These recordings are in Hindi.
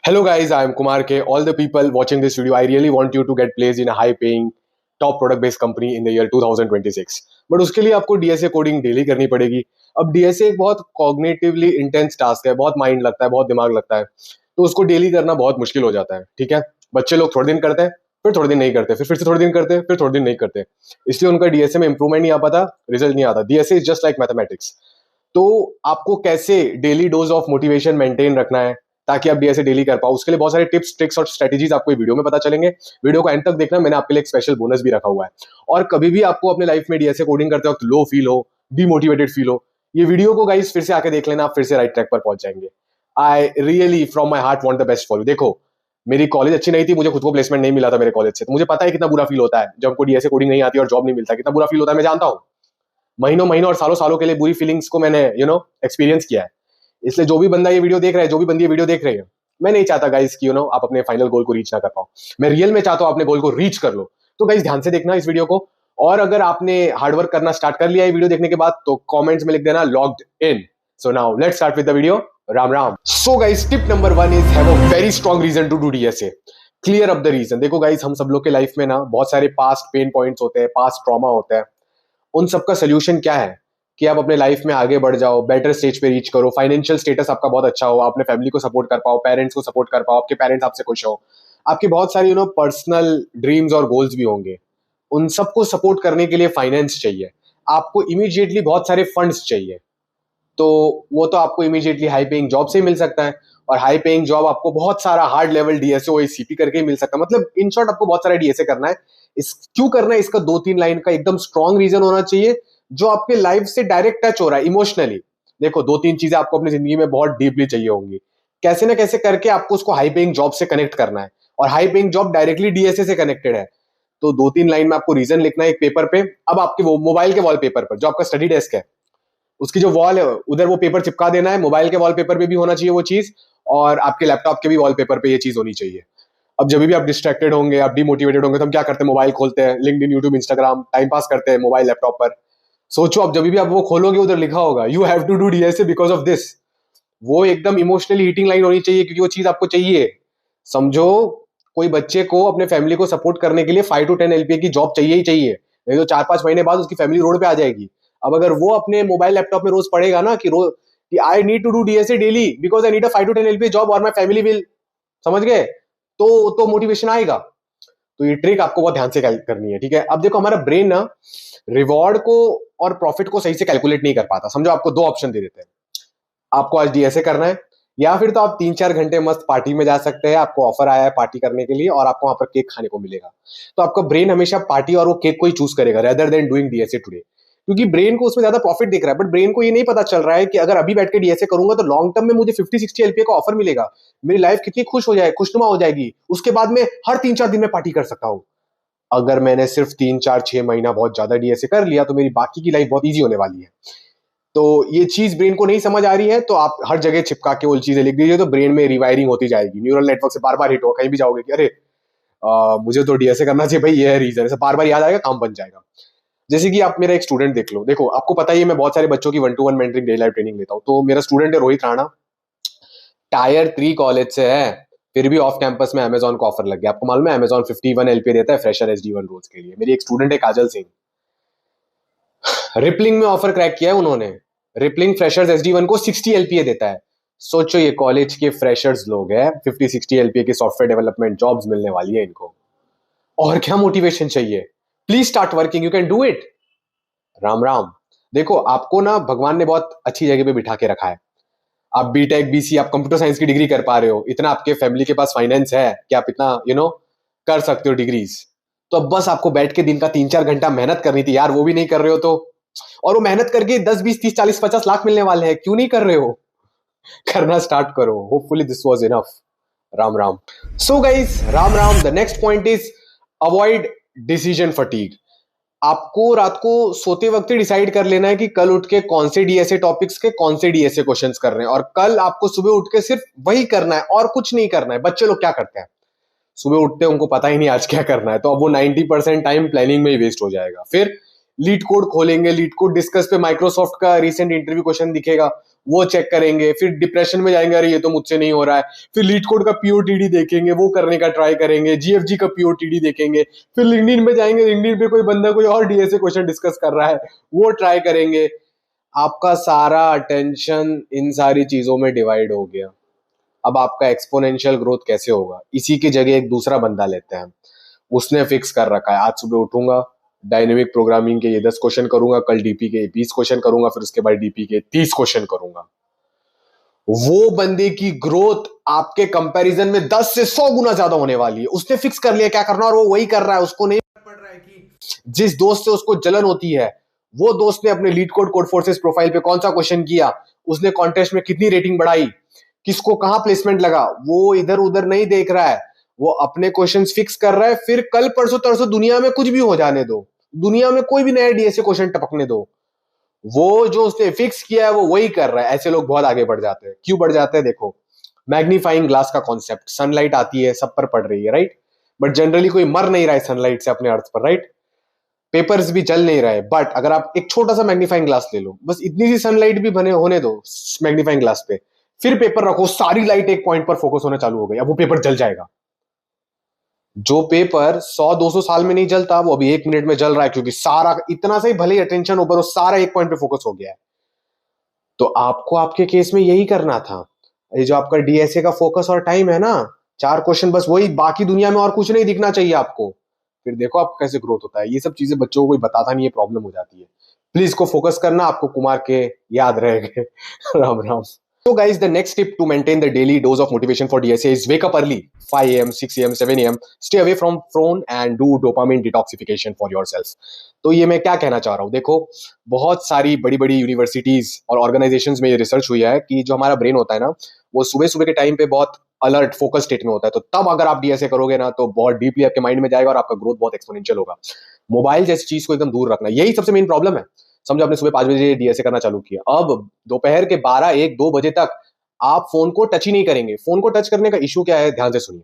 Hello guys, I am Kumar K. All the people watching this video, I really want you to get placed in a high-paying, top product-based company in the year 2026. But उसके लिए आपको डीएसए कोडिंग डेली करनी पड़ेगी। अब डीएसए एक बहुत कॉग्निटिवली इंटेंस टास्क है, बहुत माइंड लगता है, बहुत दिमाग लगता है, तो उसको डेली करना बहुत मुश्किल हो जाता है। ठीक है, बच्चे लोग थोड़े दिन करते हैं, फिर थोड़े दिन नहीं करते, फिर से थोड़े दिन करते हैं, फिर थोड़े दिन नहीं करते, इसलिए उनका डीएसए में इंप्रूवमेंट नहीं आ पाता, रिजल्ट नहीं आता। DSA is just like mathematics. तो आपको कैसे daily dose of motivation maintain रखना है ताकि आप डीएसए डेली कर पाओ, उसके लिए बहुत सारे टिप्स ट्रिक्स और स्ट्रेटेजीज आपको वीडियो में पता चलेंगे। वीडियो को एंड तक देखना, मैंने आपके लिए एक स्पेशल बोनस भी रखा हुआ है। और कभी भी आपको अपने लाइफ में डीएसए कोडिंग करते वक्त लो फील हो, डीमोटिवेटेड फील हो, ये वीडियो को गाइस फिर से आके देख लेना, आप फिर से राइट ट्रैक पर पहुंच जाएंगे। I really from my heart want the best for you. देखो, मेरी कॉलेज अच्छी नहीं थी, मुझे खुद को प्लेसमेंट नहीं मिला था मेरे कॉलेज से, तो मुझे पता है कितना बुरा फील होता है जब हमको डीएसए कोडिंग नहीं आती और जॉब नहीं मिलता, कितना बुरा फील होता है मैं जानता हूँ। महीनों महीनों और सालों सालों के लिए बुरी फीलिंग्स को मैंने एक्सपीरियंस किया है। इसलिए जो भी बंदा ये वीडियो देख रहा है, जो भी बंदी ये वीडियो देख रही है, मैं नहीं चाहता गाइस कि आप अपने फाइनल गोल को रीच ना कर पाओ। मैं रियल में चाहता हूं अपने गोल को रीच कर लो। तो गाइस ध्यान से देखना इस वीडियो को, और अगर आपने हार्डवर्क करना स्टार्ट कर लिया है वीडियो देखने के बाद, तो कमेंट्स में लिख देना logged in. So now let's start with the video. Ram Ram. So guys, tip number 1 is have a very strong reason to do DSA. Clear up the reason. देखो गाइस, हम सब लोग के लाइफ में ना बहुत सारे पास्ट पेन पॉइंट्स होते हैं, पास्ट ट्रॉमा होता है। उन सबका सोल्यूशन क्या है कि आप अपने लाइफ में आगे बढ़ जाओ, बेटर स्टेज पे रीच करो, फाइनेंशियल स्टेटस आपका बहुत अच्छा हो, अपने फैमिली को सपोर्ट कर पाओ, पेरेंट्स को सपोर्ट कर पाओ, आपके पेरेंट्स आपसे खुश हो, आपके बहुत सारे पर्सनल ड्रीम्स और गोल्स भी होंगे। उन सबको सपोर्ट करने के लिए फाइनेंस चाहिए, आपको इमीडिएटली बहुत सारे फंड्स चाहिए। तो वो तो आपको इमीडिएटली हाई पेइंग जॉब से ही मिल सकता है, और हाई पेइंग जॉब आपको बहुत सारा हार्ड लेवल डीएसए और सीपी करके ही मिल सकता है। मतलब इन शॉर्ट आपको बहुत सारा डीएसए करना है। इस क्यों करना है, इसका 2-3 लाइन का एकदम स्ट्रॉन्ग रीजन होना चाहिए जो आपके लाइफ से डायरेक्ट टच हो रहा है इमोशनली। देखो, 2-3 चीजें आपको अपनी जिंदगी में बहुत डीपली चाहिए होंगी, कैसे ना कैसे करके आपको उसको हाई पेइंग जॉब से कनेक्ट करना है, और high paying job directly DSA से कनेक्टेड है। तो 2-3 लाइन में आपको रीजन लिखना है एक पेपर पे। अब आपके वो मोबाइल के वॉलपेपर पर जो आपका स्टडी डेस्क है, उसकी जो वॉल है उधर वो पेपर चिपका देना है। मोबाइल के वॉलपेपर पे भी होना चाहिए वो चीज, और आपके लैपटॉप के भी वॉलपेपर पे ये चीज होनी चाहिए। अब जब भी आप डिस्ट्रैक्टेड होंगे, आप डिमोटिवेटेड होंगे, तो हम क्या करते हैं, मोबाइल खोलते हैं, LinkedIn, YouTube, Instagram, time pass करते हैं मोबाइल लैपटॉप पर। सोचो, अब जब भी आप वो खोलोगे उधर लिखा होगा you have to do DSA because of this. वो एकदम इमोशनली हीटिंग लाइन होनी चाहिए, क्योंकि वो चीज आपको चाहिए। समझो, कोई बच्चे को अपने फैमिली को सपोर्ट करने के लिए 5 to 10 एलपीए की जॉब चाहिए ही चाहिए, नहीं तो 4-5 महीने बाद उसकी फैमिली रोड पे आ जाएगी। अब अगर वो अपने मोबाइल लैपटॉप में रोज पढ़ेगा ना कि I need to do DSA daily because I need a 5 to 10 LPA job और माय फैमिली विल, समझ गए, तो मोटिवेशन आएगा। तो ये ट्रिक आपको बहुत ध्यान से करनी है। ठीक है, अब देखो, हमारा ब्रेन ना रिवॉर्ड को और प्रॉफिट को सही से कैलकुलेट नहीं कर पाता। समझो, आपको 2 ऑप्शन दे देते हैं, आपको आज डीएसए करना है, या फिर तो आप 3-4 घंटे मस्त पार्टी में जा सकते हैं, आपको ऑफर आया है पार्टी करने के लिए और आपको वहां पर केक खाने को मिलेगा। तो आपका ब्रेन हमेशा पार्टी और वो केक को ही चूज करेगा rather than doing DSA today, क्योंकि ब्रेन को उसमें ज्यादा प्रॉफिट दिख रहा है। बट ब्रेन को ये नहीं पता चल रहा है कि अगर अभी बैठ के डीएसए करूंगा तो लॉन्ग टर्म में मुझे 50-60 एलपीए का ऑफर मिलेगा, मेरी लाइफ कितनी खुशनुमा हो जाएगी, उसके बाद में हर 3-4 दिन में पार्टी कर सकता हूँ। अगर मैंने सिर्फ 3-4-6 महीना बहुत ज्यादा डीएसए कर लिया तो मेरी बाकी की लाइफ बहुत ईजी होने वाली है। तो ये चीज ब्रेन को नहीं समझ आ रही है, तो आप हर जगह चिपका के वो चीजें लिख दीजिए, तो ब्रेन में रिवायरिंग होती जाएगी, न्यूरल नेटवर्क से बार बार हिट हो, कहीं भी जाओगे कि अरे मुझे तो डीएसए करना चाहिए भाई, ये है रीजन, ऐसे बार बार याद आएगा, काम बन जाएगा। जैसे कि आप मेरा एक स्टूडेंट देख लो, देखो आपको पता ही है मैं बहुत सारे बच्चों की 1-to-1 mentoring day life training लेता हूँ। तो मेरा स्टूडेंट है रोहित राणा, टायर 3 कॉलेज से है, फिर भी ऑफ कैंपस में अमेजॉन को ऑफर लग गया। आपको मालूम है अमेजॉन 51 एलपीए देता है फ्रेशर एसडी1 रोल्स के लिए। मेरी एक स्टूडेंट है काजल सिंह, रिपलिंग में ऑफर क्रैक किया है उन्होंने, रिपलिंग फ्रेशर्स एसडी1 को 60 एलपीए देता है। सोचो, ये कॉलेज के फ्रेशर्स लोग हैं, 50-60 एलपीए की सॉफ्टवेयर डेवलपमेंट जॉब्स मिलने वाली है इनको, और क्या मोटिवेशन चाहिए। Please start working, you can do it. Ram Ram. देखो, आपको ना भगवान ने बहुत अच्छी जगह पे बिठा के रखा है। आप बीटेक बीसी, आप कंप्यूटर साइंस की डिग्री कर पा रहे हो, इतना आपके फैमिली के पास फाइनेंस है कि आप इतना कर सकते हो डिग्रीज। तो अब बस आपको बैठ के दिन का 3-4 घंटा मेहनत करनी थी यार, वो भी नहीं कर रहे हो तो, और वो मेहनत करके 10-20-30-40-50 लाख मिलने वाले हैं, क्यों नहीं कर रहे हो? करना स्टार्ट करो। Hopefully this was enough. Ram Ram. So guys, Ram Ram. The next point is avoid decision fatigue. आपको रात को सोते वक्त ही डिसाइड कर लेना है कि कल उठ के कौन से डीएसए टॉपिक्स के कौन से डीएसए क्वेश्चंस कर रहे हैं, और कल आपको सुबह उठ के सिर्फ वही करना है और कुछ नहीं करना है। बच्चे लोग क्या करते हैं, सुबह उठते हैं, उनको पता ही नहीं आज क्या करना है, तो अब वो 90% टाइम प्लानिंग में ही वेस्ट हो जाएगा। फिर लीड कोड खोलेंगे, लीड कोड डिस्कस पे माइक्रोसॉफ्ट का रिसेंट इंटरव्यू क्वेश्चन दिखेगा, वो चेक करेंगे, फिर डिप्रेशन में जाएंगे, अरे ये तो मुझसे नहीं हो रहा है, फिर लीड कोड का पीओटीडी देखेंगे, वो करने का ट्राई करेंगे, जीएफजी का पीओटीडी देखेंगे, फिर लिंक्डइन में जाएंगे, लिंक्डइन पे कोई बंदा कोई और डीएसए क्वेश्चन डिस्कस कर रहा है, वो ट्राई करेंगे। आपका सारा अटेंशन इन सारी चीजों में डिवाइड हो गया। अब आपका एक्सपोनेंशियल ग्रोथ कैसे होगा? इसी की जगह एक दूसरा बंदा लेते हैं, उसने फिक्स कर रखा है, आज सुबह उठूंगा, डायनेमिक प्रोग्रामिंग के ये 10 क्वेश्चन करूंगा, कल डीपी के 20 क्वेश्चन करूंगा, फिर उसके बाद डीपी के 30 क्वेश्चन करूंगा। वो बंदे की ग्रोथ आपके कंपैरिजन में 10 से 100 गुना ज्यादा होने वाली है। उसने फिक्स कर लिया क्या करना और वो वही कर रहा है। उसको नहीं पड़ रहा है कि जिस दोस्त से उसको जलन होती है, वो दोस्त ने अपने leet code code forces profile पे कौन सा क्वेश्चन किया, उसने कॉन्टेस्ट में कितनी रेटिंग बढ़ाई, किसको कहां प्लेसमेंट लगा, वो इधर उधर नहीं देख रहा है। वो अपने क्वेश्चंस फिक्स कर रहा है। फिर कल परसों तरसों दुनिया में कुछ भी हो जाने दो, दुनिया में कोई भी नया डीएसए क्वेश्चन टपकने दो, वो जो उसने फिक्स किया है वो वही कर रहा है। ऐसे लोग बहुत आगे बढ़ जाते हैं। क्यों बढ़ जाते हैं? देखो, मैग्नीफाइंग ग्लास का कॉन्सेप्ट, सनलाइट आती है, सब पर पड़ रही है, राइट, बट जनरली कोई मर नहीं रहा है सनलाइट से अपने अर्थ पर, राइट, पेपर्स भी जल नहीं रहे। बट अगर आप एक छोटा सा मैग्नीफाइंग ग्लास ले लो, बस इतनी सी सनलाइट भी बने होने दो मैग्नीफाइंग ग्लास पे, फिर पेपर रखो, सारी लाइट एक पॉइंट पर फोकस होना चालू हो गई, अब वो पेपर जल जाएगा। जो पेपर 100-200 साल में नहीं जलता, वो अभी 1 मिनट में जल रहा है, क्योंकि सारा इतना सा ही भले अटेंशन ऊपर, वो सारा एक पॉइंट पे फोकस हो गया है। तो आपको आपके केस में यही करना था। ये जो आपका डीएसए का फोकस और टाइम है ना, 4 क्वेश्चन बस, वही, बाकी दुनिया में और कुछ नहीं दिखना चाहिए आपको। फिर देखो आपको कैसे ग्रोथ होता है। ये सब चीजें बच्चों को कोई बताता नहीं है, प्रॉब्लम हो जाती है। प्लीज इसको फोकस करना, आपको कुमार के याद रहेंगे। Ram Ram. So guys, the next tip to maintain the daily dose of motivation for DSA is wake up early, 5 a.m., 6 a.m., 7 a.m. Stay away from phone and do dopamine detoxification for yourself. तो ये मैं क्या कहना चाह रहा हूँ, देखो, बहुत सारी बड़ी बड़ी यूनिवर्सिटीज और ऑर्गेनाइजेशंस में ये रिसर्च हुई है कि जो हमारा ब्रेन होता है ना, वो सुबह सुबह के टाइम पे बहुत अलर्ट फोकस स्टेट में होता है। तो तब अगर आप डीएसए करोगे ना, तो बहुत डीपली आपके माइंड में जाएगा और आपका ग्रोथ बहुत एक्सपोनेंशियल होगा। मोबाइल जैसी चीज को एकदम दूर रखना, यही सबसे मेन प्रॉब्लम है। समझो आपने सुबह 5 बजे डीएसए करना चालू किया, अब दोपहर के 12-1-2 बजे तक आप फोन को टच ही नहीं करेंगे। फोन को टच करने का इशू क्या है, ध्यान से सुनिए।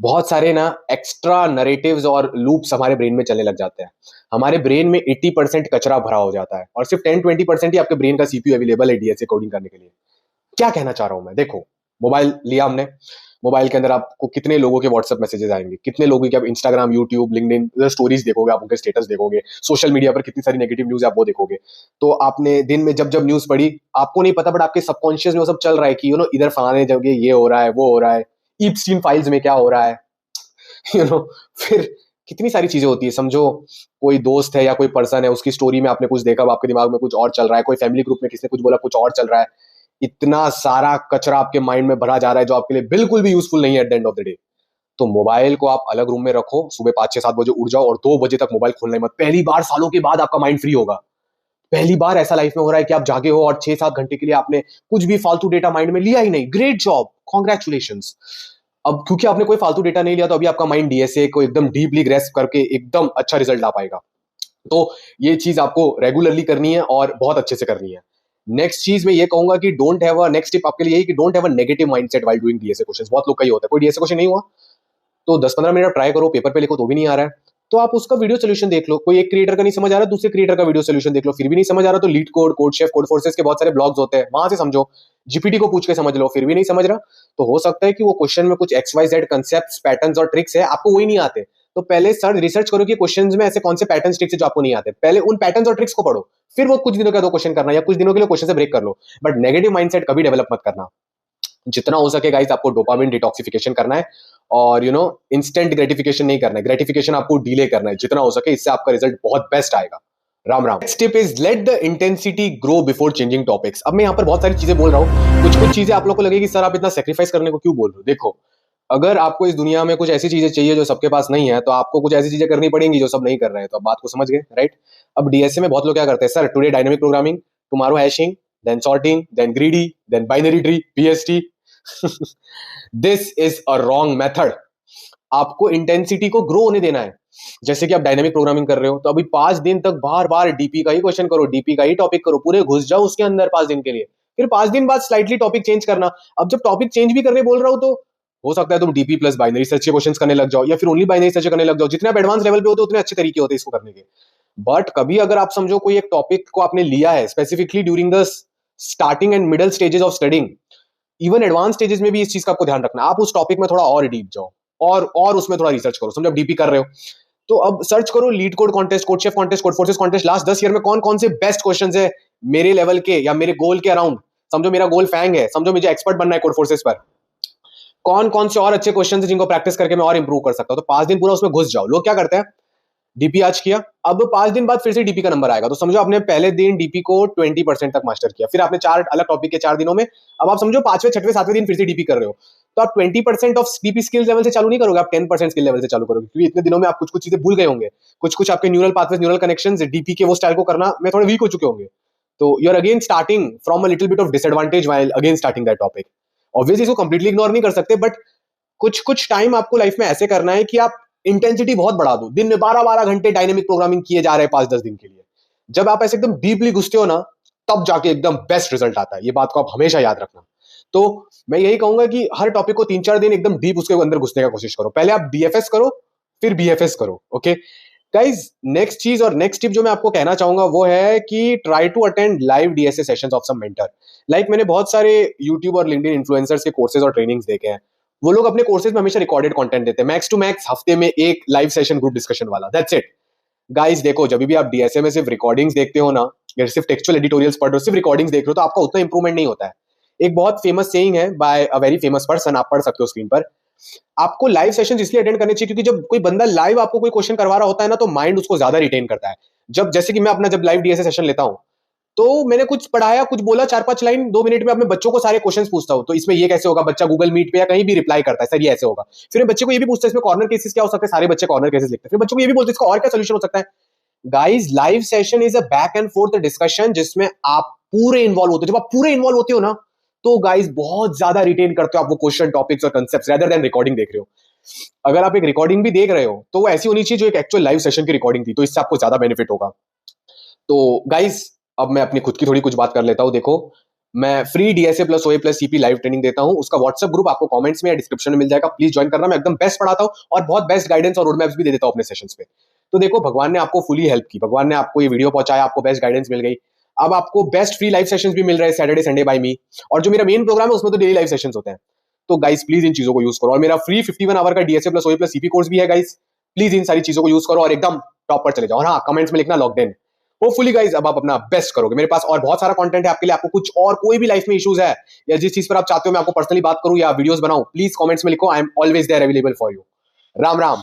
बहुत सारे ना एक्स्ट्रा नरेटिव्स और लूप्स हमारे ब्रेन में चलने लग जाते हैं। हमारे ब्रेन में 80% कचरा भरा हो जाता है और सिर्फ 10-20% ही आपके ब्रेन का सीपीयू अवेलेबल है डीएसए कोडिंग करने के लिए। क्या कहना चाह रहा हूं मैं, देखो, मोबाइल लिया हमने, मोबाइल के अंदर आपको कितने लोगों के व्हाट्सएप मैसेजेस आएंगे, कितने लोगों के आप इंस्टाग्राम, यूट्यूब, लिंक्डइन स्टोरीज देखोगे, आप उनके स्टेटस देखोगे, सोशल मीडिया पर कितनी सारी नेगेटिव न्यूज आप वो देखोगे। तो आपने दिन में जब जब न्यूज पढ़ी, आपको नहीं पता, बट आपके सबकॉन्शियस में वो सब चल रहा है कि इधर फलाने जगह ये हो रहा है, वो हो रहा है, ईप्स्टीन फाइल्स में क्या हो रहा है, फिर कितनी सारी चीजें होती है। समझो कोई दोस्त है या कोई पर्सन है, उसकी स्टोरी में आपने कुछ देखा, आपके दिमाग में कुछ और चल रहा है, कोई फैमिली ग्रुप में किसने कुछ बोला, कुछ और चल रहा है। इतना सारा कचरा आपके माइंड में भरा जा रहा है जो आपके लिए बिल्कुल भी यूजफुल नहीं है at the end of the day. तो मोबाइल को आप अलग रूम में रखो, सुबह 5-6-7 बजे उठ जाओ और 2 बजे तक मोबाइल खोलना मत। पहली बार सालों के बाद आपका माइंड फ्री होगा। पहली बार ऐसा लाइफ में हो रहा है कि आप जागे हो और 6-7 घंटे के लिए आपने कुछ भी फालतू डेटा माइंड में लिया ही नहीं। Great job, congratulations. अब क्योंकि आपने कोई फालतू डेटा नहीं लिया, तो अभी आपका माइंड डीएसए को एकदम डीपली ग्रेस्प करके एकदम अच्छा रिजल्ट ला पाएगा। तो ये चीज आपको रेगुलरली करनी है और बहुत अच्छे से करनी है। नेक्स्ट चीज मैं ये कहूंगा कि don't have a, next tip आपके लिए यही कि don't have a negative mindset while doing DSA questions. बहुत लोग का ही होता है, कोई डीएसए क्वेश्चन नहीं हुआ तो 10-15 मिनट ट्राई करो, पेपर पे लिखो तो भी नहीं आ रहा है, तो आप उसका वीडियो सोल्यूशन देख लो। कोई एक क्रिएटर का नहीं समझ आ रहा, दूसरे क्रिएटर का वीडियो सोल्यूशन देख लो, फिर भी नहीं समझ आ रहा तो leet code, code chef, code forces के बहुत सारे ब्लॉग्स होते हैं, वहां से समझो। जीपीटी को पूछ के समझ लो, फिर भी नहीं समझ रहा तो हो सकता है कि वो क्वेश्चन में कुछ XYZ कंसेप्ट, पैटर्न्स और ट्रिक्स है, आपको वही नहीं आते। तो पहले सर रिसर्च करो कि क्वेश्चंस में ऐसे कौन से पैटर्न्स, ट्रिक्स है जो आपको नहीं आते, पहले उन पैटर्न्स और ट्रिक्स को पढ़ो, फिर वो कुछ दिनों का दो क्वेश्चन करना या कुछ दिनों के लिए क्वेश्चन से ब्रेक कर लो। बट नेगेटिव माइंडसेट कभी डेवलप मत करना। जितना हो सके गाइस, आपको डोपामिन डिटॉक्सिफिकेशन करना है और इंस्टेंट ग्रेटिफिकेशन नहीं करना है। ग्रेटिफिकेशन आपको डिले करना है जितना हो सके, इससे आपका रिजल्ट बहुत बेस्ट आएगा। Ram Ram. Next tip is let the intensity grow before changing topics. अब मैं यहाँ पर बहुत सारी चीजें बोल रहा हूँ, कुछ चीजें आप लोग को लगेगी सर आप इतना सेक्रीफाइस करने को क्यों बोल रहे हो। देखो, अगर आपको इस दुनिया में कुछ ऐसी चीजें चाहिए जो सबके पास नहीं है, तो आपको कुछ ऐसी चीजें करनी पड़ेंगी जो सब नहीं कर रहे हैं। तो अब बात को समझ गए, राइट। अब डीएसए में बहुत लोग क्या करते हैं, sir today dynamic programming, tomorrow hashing, then sorting, then greedy, then binary tree, PST. This is a wrong method. आपको इंटेंसिटी को ग्रो होने देना है। जैसे कि आप डायनामिक प्रोग्रामिंग कर रहे हो, तो अभी 5 दिन तक बार बार डीपी का ही क्वेश्चन करो, डीपी का ही टॉपिक करो, पूरे घुस जाओ उसके अंदर 5 दिन के लिए। फिर 5 दिन बाद स्लाइटली टॉपिक चेंज करना। अब जब टॉपिक चेंज भी करने बोल रहा हूं, तो हो सकता है तुम डीपी प्लस बाइनरी सर्च के क्वेश्चंस करने लग जाओ, या फिर ओनली बाइनरी सर्च करने लग जाओ। जितने आप एडवांस लेवल पे होते उतने अच्छे तरीके होते हैं इसको करने के। बट कभी अगर आप समझो कोई एक टॉपिक को आपने लिया है specifically during the starting and middle stages of studying, even advance stages में भी इस चीज का आपको ध्यान रखना है। आप उस टॉपिक में थोड़ा और डीप जाओ और उसमें थोड़ा रिसर्च करो। समझो आप डीपी कर रहे हो तो अब सर्च करो leet code contest, code chef contest, code forces contest, last 10 year में कौन कौन से बेस्ट क्वेश्चंस है मेरे लेवल के या मेरे गोल के अराउंड। समझो मेरा गोल फैंग है, समझो मुझे एक्सपर्ट बनना है कोड फोर्सेस पर, कौन कौन से और अच्छे क्वेश्चंस हैं जिनको प्रैक्टिस करके मैं और इंप्रूव कर सकता हूं। तो 5 दिन पूरा उसमें घुस जाओ। लोग क्या करते हैं, डीपी आज किया, अब 5 दिन बाद फिर से डीपी का नंबर आएगा, तो समझो आपने पहले दिन डीपी को 20% तक मास्टर किया, फिर आपने 4 अलग टॉपिक के 4 दिनों में, अब आप समझो 5वें 6वें 7वें दिन फिर से डीपी कर रहे हो, तो आप 20% ऑफ डीपी स्किल लेवल से चालू नहीं करोगे, आप 10% स्किल लेवल से चालू करोगे, क्योंकि इतने दिनों में आप कुछ कुछ चीजें भूल गए होंगे, कुछ कुछ आपके neural pathways, neural connections DP के वो स्टाइल को करना में थोड़े वीक हो चुके होंगे। तो you are again starting from a little bit of disadvantage while again starting that topic. Obviously इसको कंप्लीटली इग्नोर नहीं कर सकते, बट कुछ कुछ टाइम आपको लाइफ में ऐसे करना है कि आप इंटेंसिटी बहुत बढ़ा दो, दिन में 12-12 घंटे डायनेमिक प्रोग्रामिंग किए जा रहे हैं 5-10 दिन के लिए। जब आप ऐसे एकदम डीपली घुसते हो ना, तब जाके एकदम बेस्ट रिजल्ट आता है। ये बात को आप हमेशा याद रखना। तो मैं यही कहूंगा कि हर टॉपिक को 3-4 दिन एकदम डीप उसके अंदर घुसने का कोशिश करो। पहले आप डीएफएस करो, फिर बीएफएस करो। ओके गाइज, नेक्स्ट चीज और नेक्स्ट टिप जो मैं आपको कहना चाहूंगा वो है कि try to attend live DSA sessions of some mentor. Like मैंने बहुत सारे यूट्यूब और लिंक्डइन इन्फ्लुएंसर्स के कोर्सेज और ट्रेनिंग्स देखे हैं। वो लोग अपने कोर्सेज में हमेशा रिकॉर्डेड कंटेंट देते हैं, मैक्स टू मैक्स हफ्ते में एक लाइव सेशन ग्रुप डिस्कशन वाला, दैट्स इट। गाइस देखो, जब भी आप डीएसए में सिर्फ रिकॉर्डिंग्स देखते हो ना, या सिर्फ टेक्सचुअल एडिटोरियल्स पढ़ रहे हो, सिर्फ रिकॉर्डिंग्स देख रहे हो, तो आपका उतना इंप्रूवमेंट नहीं होता है। एक बहुत फेमस सेइंग है by a very famous person, आप पढ़ सकते हो स्क्रीन पर। आपको लाइव सेशन इसलिए अटेंड करने चाहिए क्योंकि जब कोई बंदा लाइव आपको कोई क्वेश्चन करवा रहा होता है ना, तो माइंड उसको ज्यादा रिटेन करता है। जब जैसे कि मैं अपना जब लाइव डीएसए सेशन लेता हूं, तो मैंने कुछ पढ़ाया, कुछ बोला, 4-5 लाइन 2 मिनट में अपने बच्चों को सारे क्वेश्चंस पूछता हूं, तो इसमें ये कैसे होगा, बच्चा गूगल मीट पे या कहीं भी रिप्लाई करता है, सर ये ऐसे होगा। फिर मैं बच्चे को ये भी पूछता है इसमें कॉर्नर केसेस क्या हो सकते हैं, सारे बच्चे कॉर्नर केसेस लिखते हैं। फिर बच्चों को ये भी बोलते हैं इसका और क्या सोल्यूशन हो सकता है। Guys, live session is a back and fourth discussion जिसमें आप पूरे इन्वॉल्व होते हो। जब आप पूरे इन्वॉल्व होते हो ना, तो गाइस बहुत ज्यादा रिटेन करते हो आप वो क्वेश्चन, टॉपिक्स और कंसेप्ट्स, रेदर देन रिकॉर्डिंग देख रहे हो। अगर आप एक रिकॉर्डिंग भी देख रहे हो तो वो ऐसी होनी चाहिए जो एक एक्चुअल लाइव सेशन की रिकॉर्डिंग थी, तो इससे आपको ज्यादा बेनिफिट होगा। तो गाइस, अब मैं अपनी खुद की थोड़ी कुछ बात कर लेता हूं। देखो, मैं फ्री डीएसए प्लस ओए प्लस सीपी लाइव ट्रेनिंग देता हूं, उसका व्हाट्सएप ग्रुप आपको कमेंट्स में या डिस्क्रिप्शन में मिल जाएगा, प्लीज ज्वाइन करना। मैं एकदम बेस्ट पढ़ाता हूं और बहुत बेस्ट गाइडेंस और रोड मैप्स भी दे देता हूं अपने सेशंस पे। तो देखो, भगवान ने आपको फुली हेल्प की, भगवान ने आपको ये वीडियो पहुंचाया, आपको बेस्ट गाइडेंस मिल गई, अब आपको बेस्ट फ्री लाइव सेशंस भी मिल रहे हैं सैटरडे संडे बाय मी। और जो मेरा मेन प्रोग्राम है उसमें तो डेली लाइव सेशंस होते हैं। तो गाइस प्लीज इन चीजों को यूज करो, और मेरा फ्री 51 आवर का डीएसए प्लस ओए प्लस सीपी कोर्स भी है गाइस। प्लीज इन सारी चीजों को यूज करो और एकदम टॉप पर चले जाओ। और हाँ, कमेंट्स में लिखना लॉक्ड इन। होपफुली गाइस अब आप अपना बेस्ट करोगे। मेरे पास और बहुत सारा कंटेंट है आपके लिए। आपको कुछ और कोई भी लाइफ में इश्यूज है या जिस चीज पर आप चाहते हो मैं आपको पर्सनली बात करूं या वीडियोस बनाऊं, प्लीज कमेंट्स में लिखो। I am always there available for you. Ram Ram.